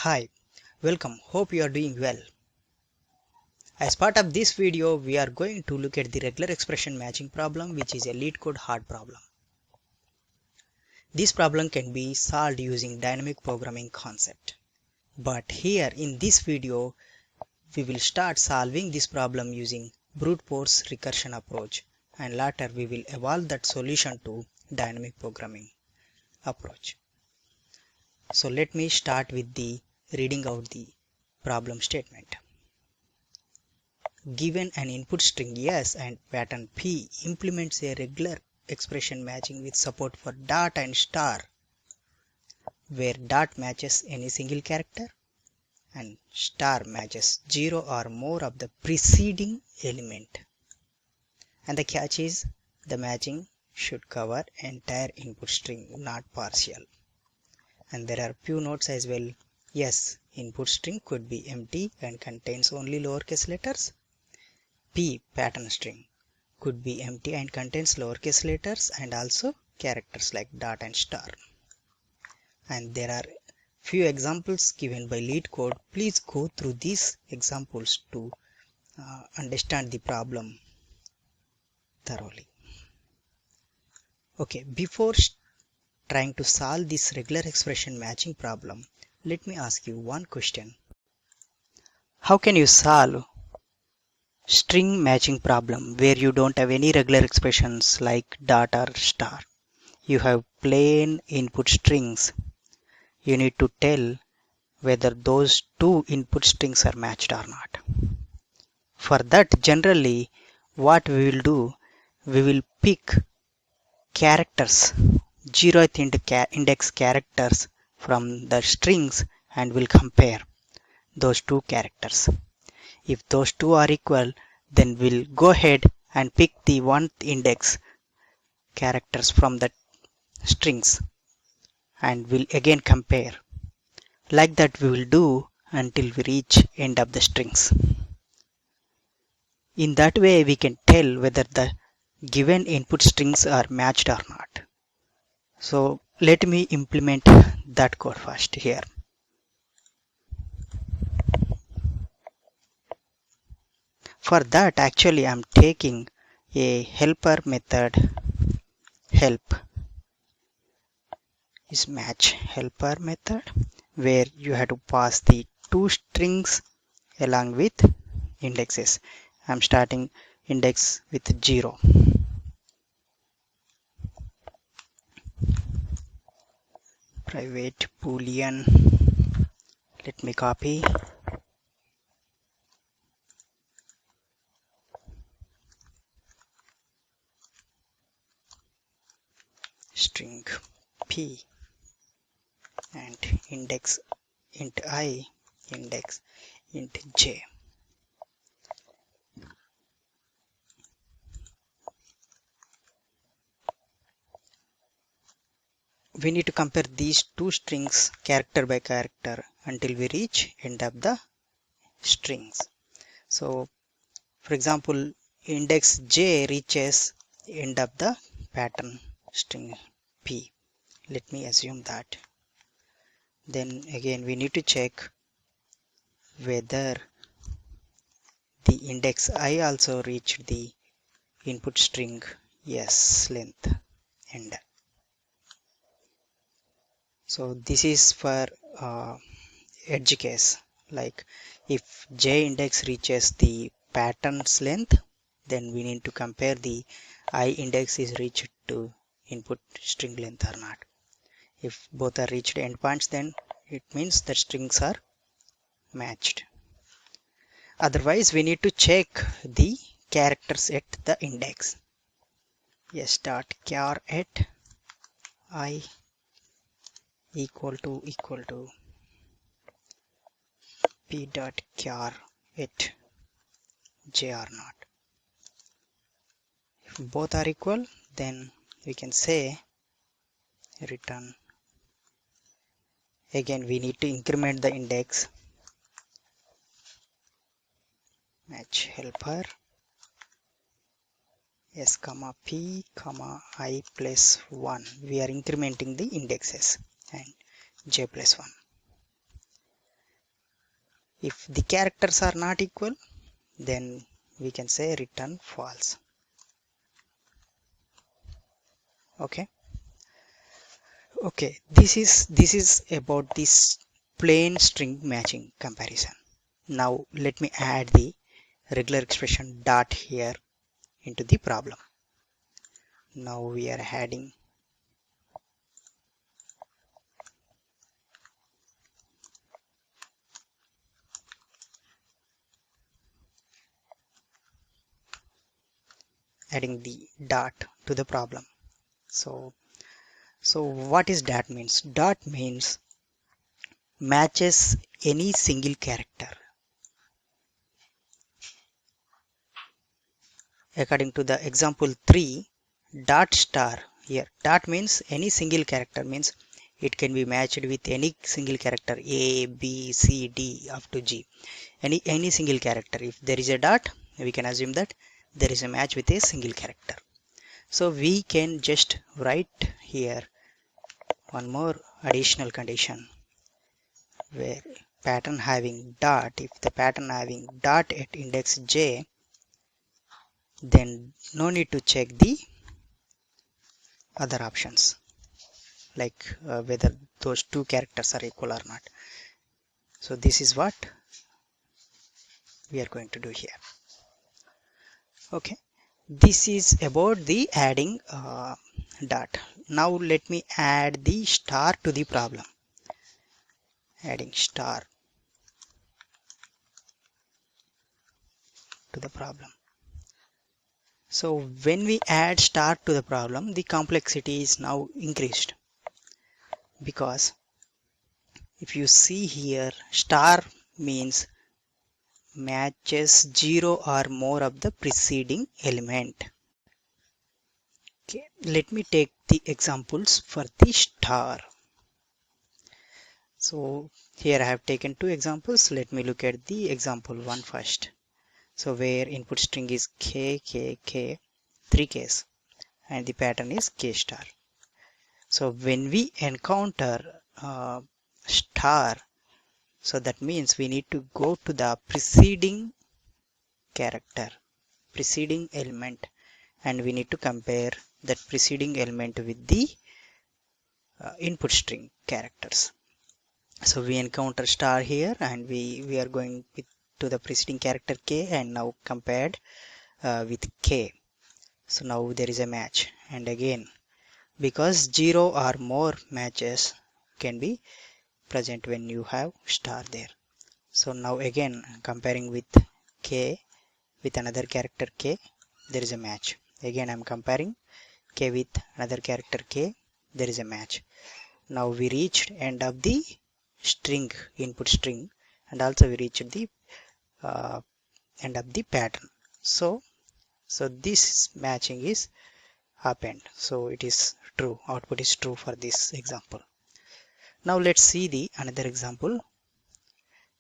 Hi, welcome. Hope you are doing well. As part of this video, we are going to look at the regular expression matching problem, which is a LeetCode hard problem. This problem can be solved using dynamic programming concept. But here in this video, we will start solving this problem using brute force recursion approach, and later we will evolve that solution to dynamic programming approach. So let me start with the reading out the problem statement. Given an input string S and pattern P implements a regular expression matching with support for dot and star, where dot matches any single character and star matches 0 or more of the preceding element. And the catch is the matching should cover entire input string, not partial. And there are few notes as well. Yes, input string could be empty and contains only lowercase letters. P pattern string could be empty and contains lowercase letters and also characters like dot and star. And there are few examples given by LeetCode. Please go through these examples to understand the problem thoroughly. Okay, before trying to solve this regular expression matching problem, let me ask you one question. How can you solve string matching problem where you don't have any regular expressions like dot or star? You have plain input strings. You need to tell whether those two input strings are matched or not. For that, generally what we will do, we will pick characters, 0th index characters from the strings, and will compare those two characters. If those two are equal, then we'll go ahead and pick the 1th index characters from the strings and we'll again compare. Like that we will do until we reach end of the strings. In that way we can tell whether the given input strings are matched or not. So let me implement that code first here. For that, actually I'm taking a helper method. Help is match helper method, where you have to pass the two strings along with indexes. I'm starting index with 0. Private boolean. Let me copy. String P and index int I, index int j. We need to compare these two strings character by character until we reach end of the strings. So for example, index j reaches end of the pattern string P. Let me assume that. Then again we need to check whether the index I also reached the input string yes length end. So this is for edge case, like if j index reaches the pattern's length, then we need to compare the I index is reached to input string length or not. If both are reached endpoints, then it means the strings are matched. Otherwise we need to check the characters at the index. Yes dot char at I equal to p dot char at j or not. If both are equal, then we can say return. Again we need to increment the index. Match helper s comma p comma I plus 1. We are incrementing the indexes and j plus 1. If the characters are not equal, then we can say return false. Okay. Okay, this is about this plain string matching comparison. Now let me add the regular expression dot here into the problem. Now we are adding the dot to the problem. So what is dot means? Dot means matches any single character. According to the example 3, dot star here. Dot means any single character, means it can be matched with any single character A, B, C, D up to G. Any single character. If there is a dot, we can assume that there is a match with a single character. So we can just write here one more additional condition where pattern having dot, if the pattern having dot at index j, then no need to check the other options like whether those two characters are equal or not. So this is what we are going to do here. Okay, this is about the adding dot. Now let me add the star to the problem. Adding star to the problem. So when we add star to the problem, the complexity is now increased, because if you see here, star means matches 0 or more of the preceding element. Okay, let me take the examples for the star. So here I have taken two examples. Let me look at the example 1 first. So where input string is k, k, k, 3 k's, and the pattern is k star. So when we encounter star, so that means we need to go to the preceding character, preceding element, and we need to compare that preceding element with the input string characters. So we encounter star here, and we are going to the preceding character k, and now compared with k. So now there is a match, and again, because 0 or more matches can be present when you have star there. So now again, comparing with k with another character k, there is a match. Again, I am comparing k with another character k, there is a match. Now we reached end of the string, input string, and also we reached the end of the pattern. So this matching is happened. So it is true. Output is true for this example. Now let's see the another example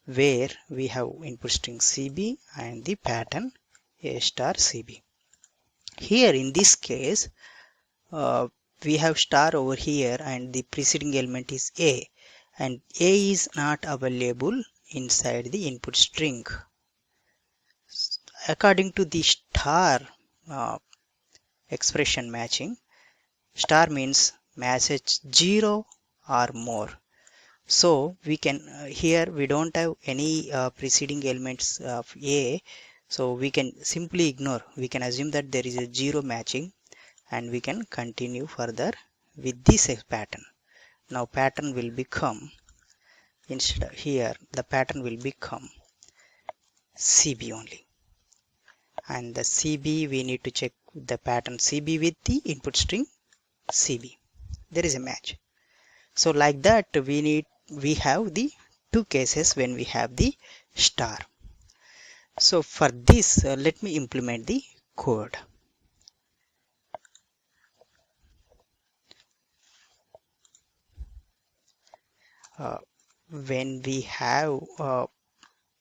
where we have input string CB and the pattern A star CB. Here in this case, we have star over here, and the preceding element is A, and A is not available inside the input string. According to the star expression matching, star means matches 0 or more. So we can here we don't have any preceding elements of A, so we can simply ignore. We can assume that there is a 0 matching, and we can continue further with this pattern. Now pattern will become, instead of here, the pattern will become CB only, and the CB we need to check the pattern CB with the input string CB. There is a match. So like that, we have the two cases when we have the star. So for this, let me implement the code. When we have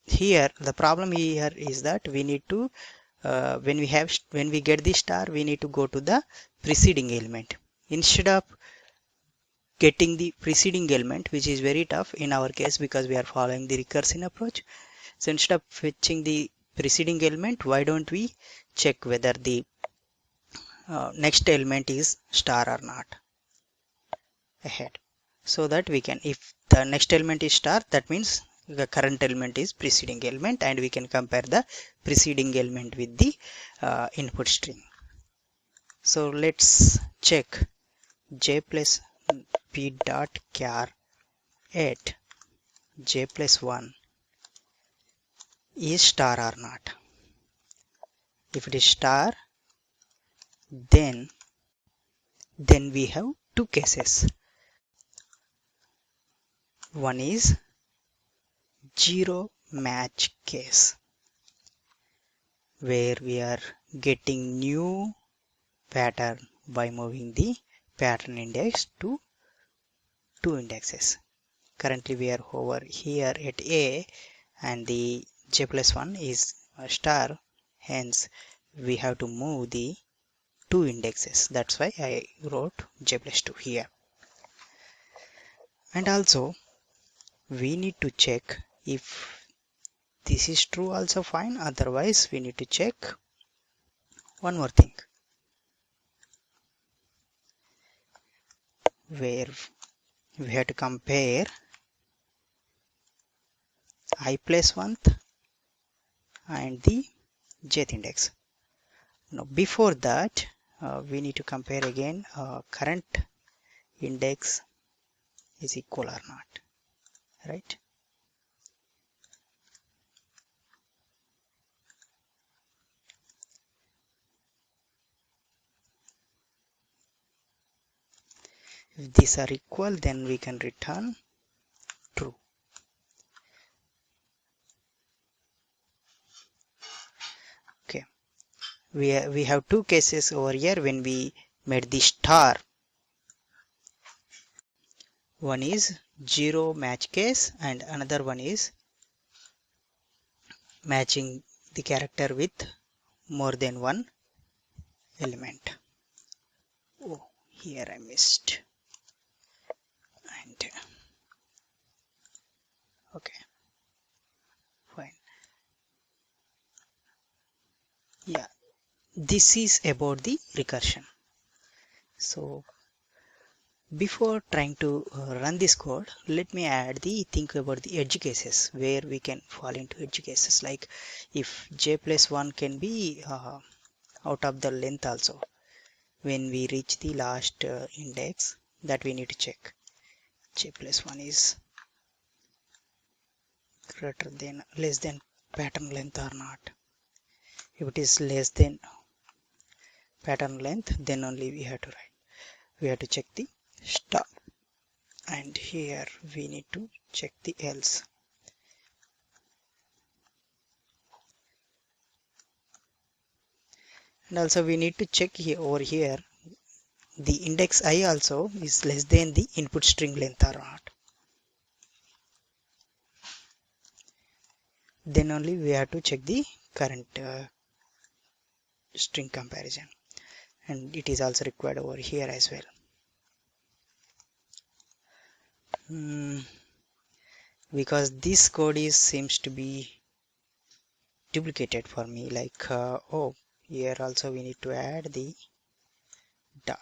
here, the problem here is that we need to when we get the star, we need to go to the preceding element. Instead of getting the preceding element, which is very tough in our case because we are following the recursion approach. So instead of fetching the preceding element, why don't we check whether the next element is star or not ahead, so that we can, if the next element is star, that means the current element is preceding element, and we can compare the preceding element with the input string. So let's check j plus p dot char at j plus 1 is star or not. If it is star, then we have two cases. One is zero match case, where we are getting new pattern by moving the pattern index to two indexes. Currently we are over here at A, and the j plus 1 is a star, hence we have to move the two indexes. That's why I wrote j plus 2 here. And also we need to check if this is true also fine, otherwise we need to check one more thing, where we have to compare I plus 1th and the jth index. Now before that we need to compare again current index is equal or not, right? If these are equal, then we can return true. Okay, we have two cases over here when we made the star. One is zero match case and another one is matching the character with more than one element. Oh, here I missed. And okay, fine. Yeah, this is about the recursion. So before trying to run this code, let me think about the edge cases, where we can fall into edge cases, like if j plus 1 can be out of the length also. When we reach the last index, that we need to check j plus 1 is greater than, less than pattern length or not. If it is less than pattern length, then only we have to write. We have to check the star, and here we need to check the else. And also we need to check here, over here, the index I also is less than the input string length or not. Then only we have to check the current string comparison, and it is also required over here as well. Because this code seems to be duplicated for me, like oh, here also we need to add the dot.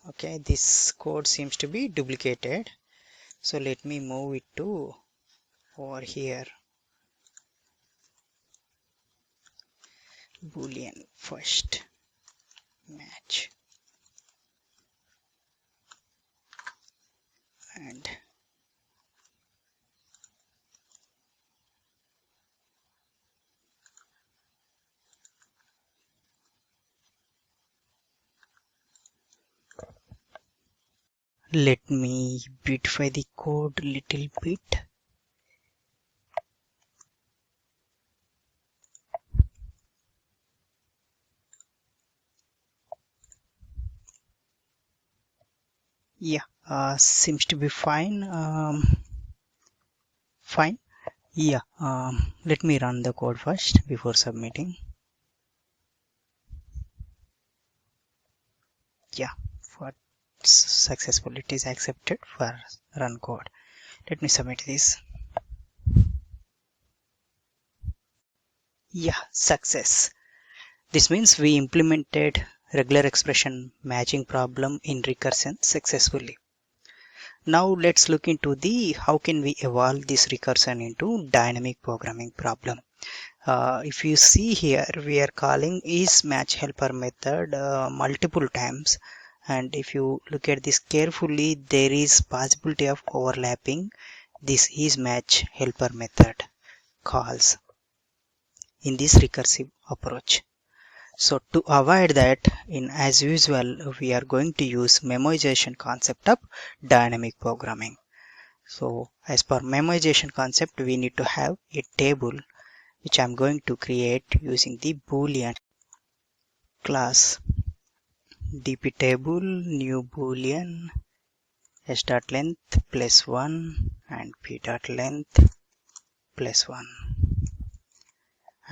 Okay, this code seems to be duplicated, so let me move it to over here. Boolean first match, and let me beautify the code little bit. Yeah, seems to be fine. Fine. Yeah, let me run the code first before submitting. Yeah, for successful, it is accepted for run code. Let me submit this. Yeah, success. This means we implemented regular expression matching problem in recursion successfully. Now let's look into the how can we evolve this recursion into dynamic programming problem. If you see here, we are calling isMatchHelper method multiple times, and if you look at this carefully, there is possibility of overlapping this isMatchHelper method calls in this recursive approach. So to avoid that, in as usual, we are going to use memoization concept of dynamic programming. So as per memoization concept, we need to have a table which I'm going to create using the boolean class dpTable new boolean s.length plus 1 and p.length plus 1.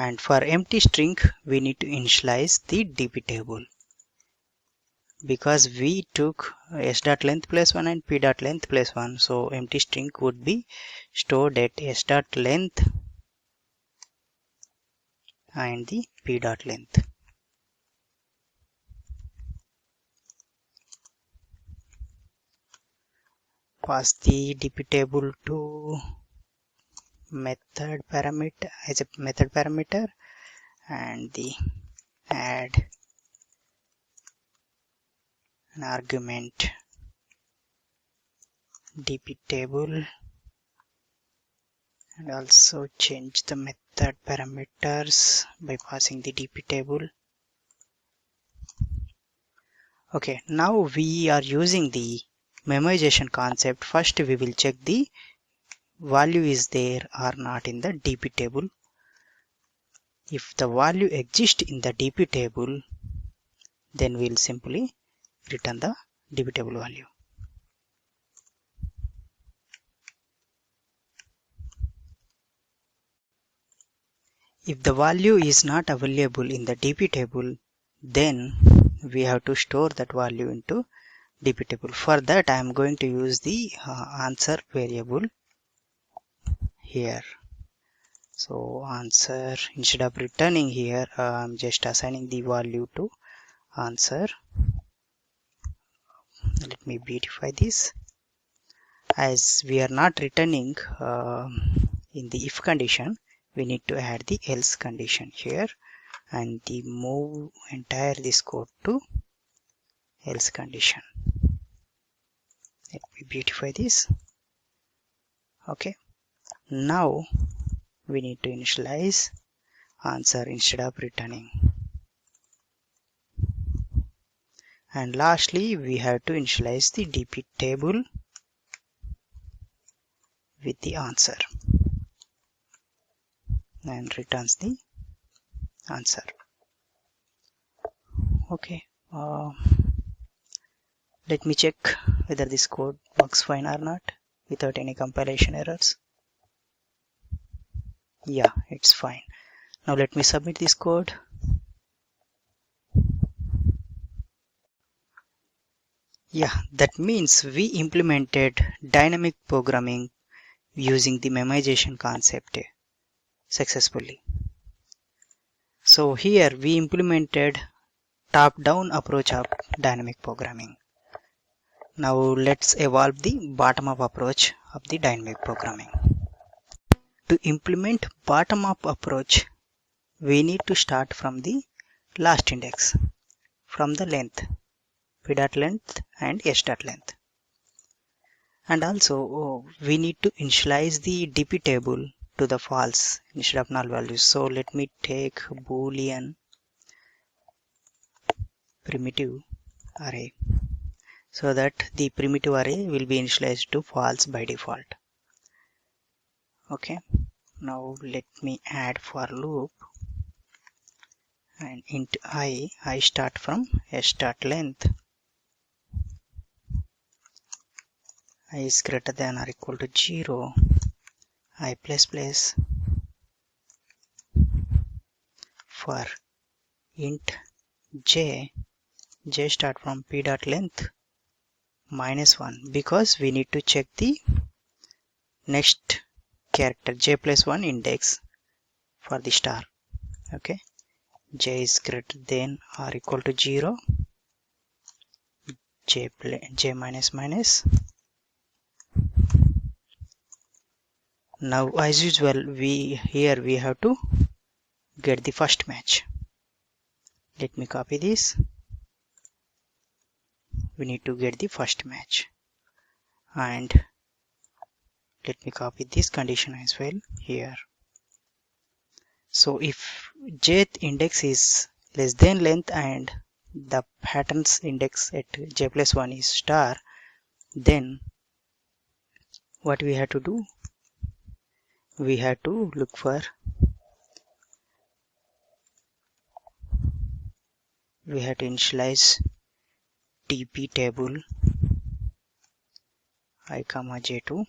And for empty string, we need to initialize the dpTable because we took s.length plus 1 and p.length plus 1. So empty string would be stored at s.length and the p.length. Pass the dpTable to method parameter as a method parameter and the add an argument dpTable and also change the method parameters by passing the dpTable. Okay, now we are using the memoization concept. First we will check the value is there or not in the dpTable. If the value exists in the dpTable, then we'll simply return the dpTable value. If the value is not available in the dpTable, then we have to store that value into dpTable. For that, I am going to use the answer variable here. So answer, instead of returning here, I'm just assigning the value to answer. Let me beautify this. As we are not returning in the if condition, we need to add the else condition here and the move entire this code to else condition. Let me beautify this. Okay, now we need to initialize answer instead of returning, and lastly we have to initialize the dpTable with the answer and returns the answer. Okay, let me check whether this code works fine or not without any compilation errors. Yeah, it's fine. Now let me submit this code. Yeah, that means we implemented dynamic programming using the memoization concept successfully. So here we implemented top-down approach of dynamic programming. Now let's evolve the bottom-up approach of the dynamic programming. To implement bottom-up approach, we need to start from the last index, from the length, p.length and s.length. And also we need to initialize the dpTable to the false instead of null values. So let me take boolean primitive array so that the primitive array will be initialized to false by default. Okay, now let me add for loop and int I start from s.length. I is greater than or equal to 0 I++ for int j start from p dot length -1, because we need to check the next character j+1 index for the star. Okay, j is greater than or equal to 0, j minus minus. Now as usual, we have to get the first match. Let me copy this. We need to get the first match, and let me copy this condition as well here. So if jth index is less than length and the pattern's index at j+1 is star, then what we have to do, we have to look for, we have to initialize tp table I comma j2.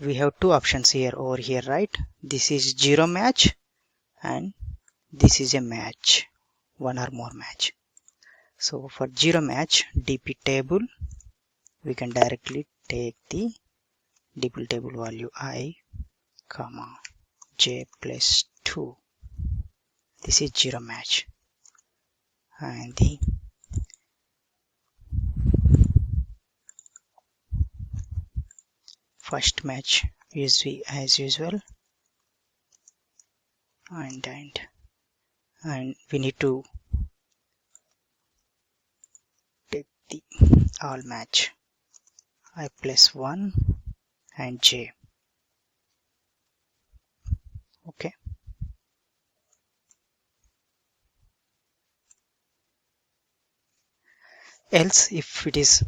We have two options here over here, right? This is 0 match and this is a match, one or more match. So for 0 match, dp table, we can directly take the dp table value I comma j plus 2. This is 0 match, and the first match is as usual, and we need to take the all match I+1 and j. Okay, else if it is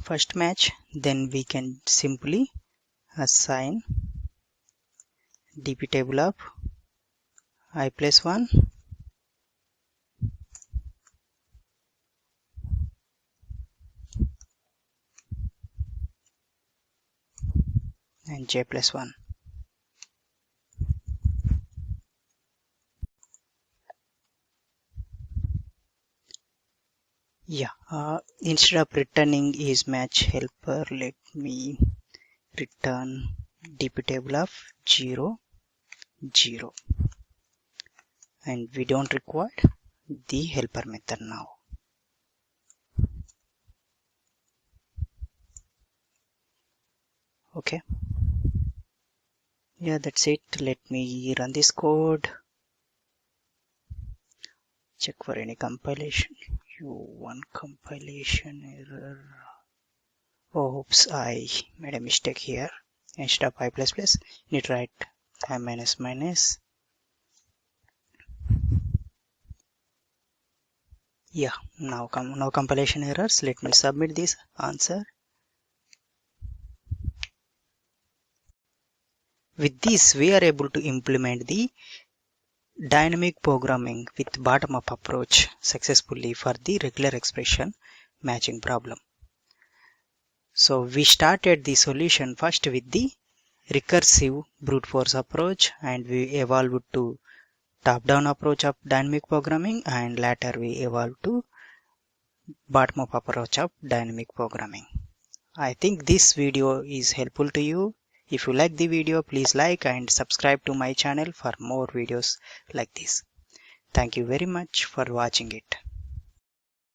first match, then we can simply assign dp table of I+1 and j+1. Instead of returning is match helper, let me return dp table of 0 0, and we don't require the helper method now. Okay, that's it. Let me run this code, check for any compilation. One compilation error. Oops, I made a mistake here. Instead of I++, need to write I minus minus. Now compilation errors. Let me submit this answer. With this, we are able to implement the dynamic programming with bottom-up approach successfully for the regular expression matching problem. So we started the solution first with the recursive brute force approach, and we evolved to top-down approach of dynamic programming, and later we evolved to bottom-up approach of dynamic programming. I think this video is helpful to you. If you like the video, please like and subscribe to my channel for more videos like this. Thank you very much for watching it.